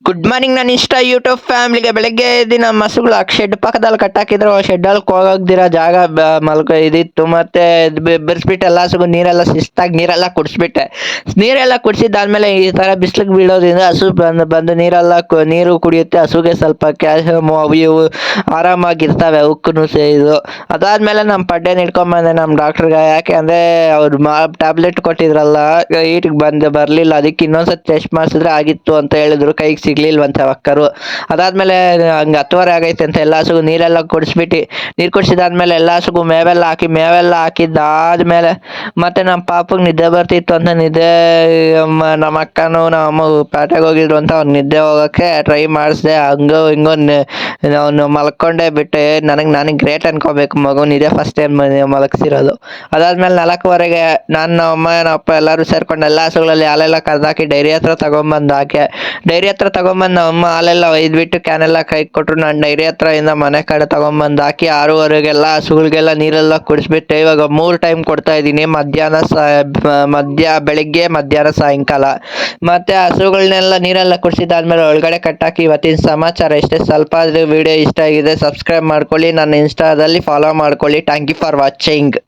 Good morning ನನ್ನ ಇಷ್ಟ YouTube ಫ್ಯಾಮಿಲಿಗೆ. ಬೆಳಗ್ಗೆ ದಿನ ಹಸುಗಳು ಶೆಡ್ ಪಕ್ಕದಲ್ಲಿ ಕಟ್ಟಾಕಿದ್ರು. ಶೆಡ್ಡಲ್ಲಿ ಹೋಗದಿರೋ ಜಾಗ ಇದಿತ್ತು. ಮತ್ತೆ ಬೆರೆಸ್ಬಿಟ್ಟು ಎಲ್ಲ ಹಸುಗೂ ನೀರೆಲ್ಲ ಶಿಸ್ತಾಗಿ ನೀರೆಲ್ಲ ಕುಡಿಸ್ಬಿಟ್ಟೆ. ನೀರೆಲ್ಲ ಕುಡಿಸಿದ್ದಾದ್ಮೇಲೆ ಈ ಥರ ಬಿಸಿಲಿಗೆ ಬೀಳೋದ್ರಿಂದ ಹಸು ಬಂದು ನೀರು ಕುಡಿಯುತ್ತೆ. ಹಸುಗೆ ಸ್ವಲ್ಪ ಕ್ಯಾಲ್ಸಿಯಮ್ ಅವು ಇವು ಆರಾಮಾಗಿರ್ತವೆ ಅವಕ್ಕೂ ಇದು. ಅದಾದ್ಮೇಲೆ ನಮ್ಮ ಪಡ್ಡೆನ ಹಿಡ್ಕೊಂಬಂದೆ ನಮ್ಮ ಡಾಕ್ಟ್ರಿಗೆ. ಯಾಕೆ ಅಂದರೆ ಅವ್ರು ಟ್ಯಾಬ್ಲೆಟ್ ಕೊಟ್ಟಿದ್ರಲ್ಲ ಈಟಿಗೆ ಬರಲಿಲ್ಲ, ಅದಕ್ಕೆ ಇನ್ನೊಂದ್ಸತಿ ಟೆಸ್ಟ್ ಮಾಡಿಸಿದ್ರೆ ಆಗಿತ್ತು ಅಂತ ಹೇಳಿದ್ರು. ಕೈಗೆ ಸಿಗ್ಲಿಲ್ವಂತೆ ಒಕ್ಕರು. ಅದಾದ್ಮೇಲೆ ಹಂಗೆ 10:30 ಆಗೈತೆ ಅಂತ ಎಲ್ಲ ಹಸುಗೂ ನೀರೆಲ್ಲ ಕುಡಿಸ್ಬಿಟ್ಟು, ನೀರು ಕುಡಿಸಿದಾದ್ಮೇಲೆ ಎಲ್ಲ ಹಸುಗೂ ಮೇವೆಲ್ಲ ಹಾಕಿದ್ದಾದ್ಮೇಲೆ ಮತ್ತೆ ನಮ್ಮ ಪಾಪಗೆ ನಿದ್ದೆ ಬರ್ತಿತ್ತು ಅಂತ ನಮ್ಮ ಅಕ್ಕನೂ ನಮ್ಮ ಅಮ್ಮ ಪೇಟೆಗೆ ಹೋಗಿದ್ರು ಅಂತ ಅವ್ನು ನಿದ್ದೆ ಹೋಗೋಕ್ಕೆ ಟ್ರೈ ಮಾಡಿಸ್ದೆ. ಹಂಗೋ ಹಿಂಗೋ ಅವನು ಮಲ್ಕೊಂಡೇ ಬಿಟ್ಟೆ. ನನಗೆ ಗ್ರೇಟ್ ಅನ್ಕೋಬೇಕು, ಮಗುನ ಇದೇ ಫಸ್ಟ್ ಟೈಮ್ ಮಲಗಿಸಿರೋದು. ಅದಾದ್ಮೇಲೆ 4:15ಗೆ ನಾನು, ನಮ್ಮ ಅಮ್ಮ, ನಮ್ಮ ಅಪ್ಪ ಎಲ್ಲರೂ ಸೇರ್ಕೊಂಡು ಎಲ್ಲ ಹಸುಗಳಲ್ಲಿ ಹಾಲೆಲ್ಲ ಕರೆದಾಕಿ ಡೈರಿ ಹತ್ರ ತಗೊಂಬಂದು ಹಾಕಿ, ಡೈರಿ ಹತ್ರ ತಗೊಂಬಂದು ನಮ್ಮ ಅಮ್ಮ ಹಾಲೆಲ್ಲ ಒಯ್ದುಬಿಟ್ಟು ಕ್ಯಾನೆಲ್ಲ ಕೈಗೆ ಕೊಟ್ಟರು. ನಾನು ಡೈರಿ ಹತ್ರದಿಂದ ಮನೆ ಕಡೆ ತಗೊಂಬಂದು ಹಾಕಿ 6:15ಗೆಲ್ಲ ಹಸುಗಳಿಗೆಲ್ಲ ನೀರೆಲ್ಲ ಕುಡಿಸ್ಬಿಟ್ಟು ಇವಾಗ 3 ಟೈಮ್ ಕೊಡ್ತಾ ಇದ್ದೀನಿ. ಬೆಳಿಗ್ಗೆ, ಮಧ್ಯಾಹ್ನ, ಸಾಯಂಕಾಲ. ಮತ್ತು ಹಸುಗಳನ್ನೆಲ್ಲ ನೀರೆಲ್ಲ ಕುಡಿಸಿದಾದ್ಮೇಲೆ ಒಳಗಡೆ ಕಟ್ಟಾಕಿ ಇವತ್ತಿನ ಸಮಾಚಾರ ಇಷ್ಟೇ. ಸ್ವಲ್ಪ ಆದರೂ ವಿಡಿಯೋ ಇಷ್ಟ ಆಗಿದೆ ಸಬ್ಸ್ಕ್ರೈಬ್ ಮಾಡ್ಕೊಳ್ಳಿ, ನನ್ನ ಇನ್ಸ್ಟಾದಲ್ಲಿ ಫಾಲೋ ಮಾಡ್ಕೊಳ್ಳಿ. Thank you for watching.